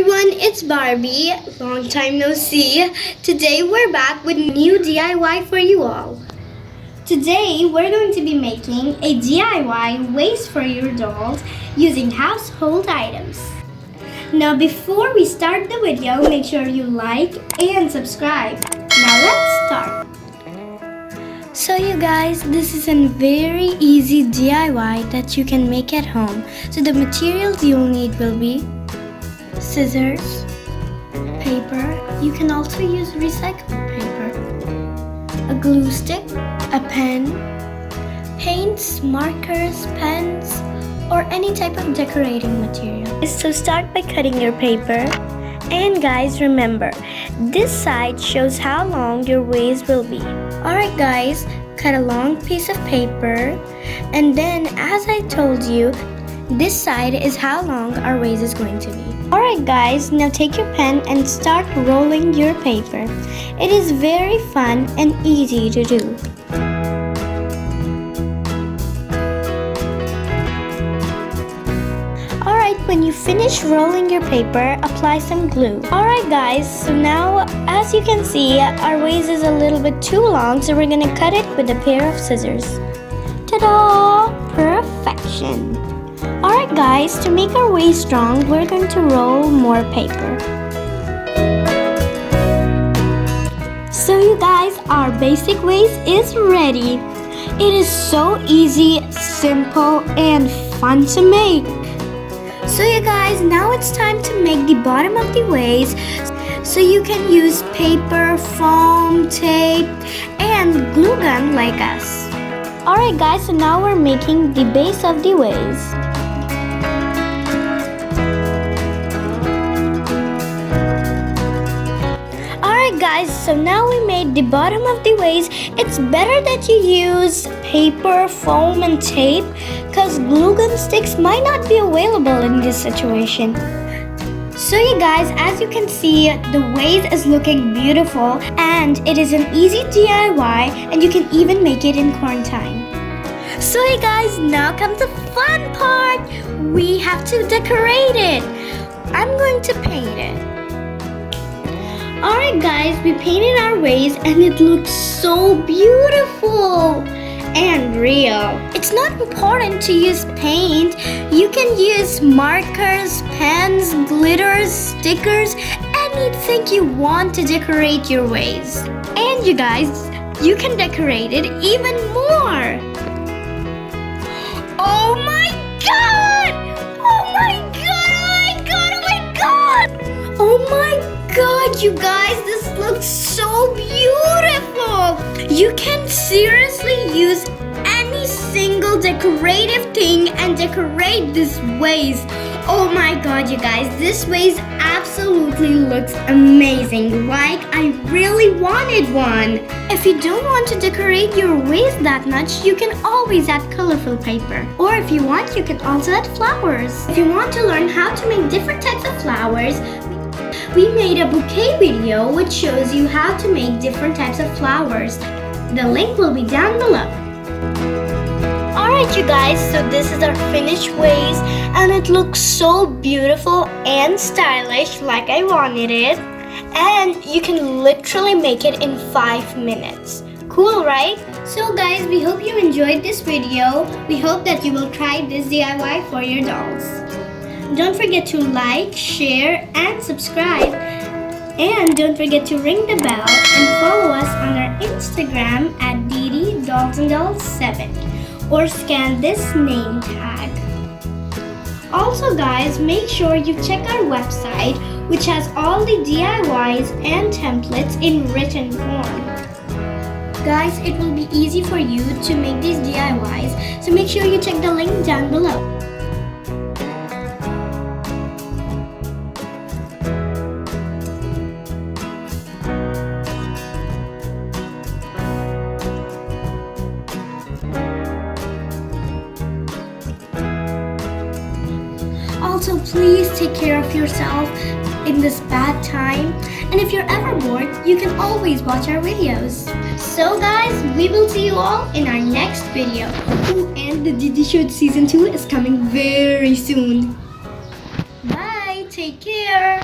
everyone, it's Barbie. Long time no see. Today we're back with new DIY for you all. Today we're going to be making a DIY vase for your dolls using household items. Now before we start the video, make sure you like and subscribe. Now let's start. So you guys, this is a very easy DIY that you can make at home. So the materials you'll need will be scissors, paper, you can also use recycled paper, a glue stick, a pen, paints, markers, pens, or any type of decorating material. So start by cutting your paper. And guys, remember, this side shows how long your vase will be. Alright guys, cut a long piece of paper, and then as I told you, this side is how long our vase is going to be. Alright guys, now take your pen and start rolling your paper. It is very fun and easy to do. Alright, when you finish rolling your paper, apply some glue. Alright guys, so now as you can see, our vase is a little bit too long, so we're gonna cut it with a pair of scissors. Ta-da! Perfection! Alright guys, to make our vase strong, we're going to roll more paper. So you guys, our basic vase is ready. It is so easy, simple, and fun to make. So you guys, now it's time to make the bottom of the vase. So you can use paper, foam, tape, and glue gun like us. Alright guys, so now we're making the base of the vase. Alright guys, so now we made the bottom of the vase. It's better that you use paper, foam, and tape because glue gun sticks might not be available in this situation. So you guys, as you can see, the vase is looking beautiful and it is an easy DIY and you can even make it in quarantine. So you guys, now comes the fun part. We have to decorate it. I'm going to paint it. Alright guys, we painted our vase and it looks so beautiful and real. It's not important to use paint. You can use markers, pens, glitters, stickers, anything you want to decorate your vase. And you guys, you can decorate it even more. Oh my god! Oh my god! Oh my god! Oh my god! Oh my god, you guys, this looks so beautiful. You can seriously use any single decorative thing and decorate this vase. Oh my god, you guys, this vase absolutely looks amazing. Like I really wanted one. If you don't want to decorate your vase that much, you can always add colorful paper. Or if you want, you can also add flowers. If you want to learn how to make different types of flowers, we made a bouquet video which shows you how to make different types of flowers. The link will be down below. Alright you guys, so this is our finished vase and it looks so beautiful and stylish like I wanted it. And you can literally make it in 5 minutes. Cool, right? So guys, we hope you enjoyed this video. We hope that you will try this DIY for your dolls. Don't forget to like, share, and subscribe. And don't forget to ring the bell and follow us on our Instagram at D.D Dolls7 or scan this name tag. Also guys, make sure you check our website which has all the DIYs and templates in written form. Guys, it will be easy for you to make these DIYs, so make sure you check the link down below. Also, please take care of yourself in this bad time. And if you're ever bored, you can always watch our videos. So guys, we will see you all in our next video. Oh, and the D.D Show Season 2 is coming very soon. Bye, take care.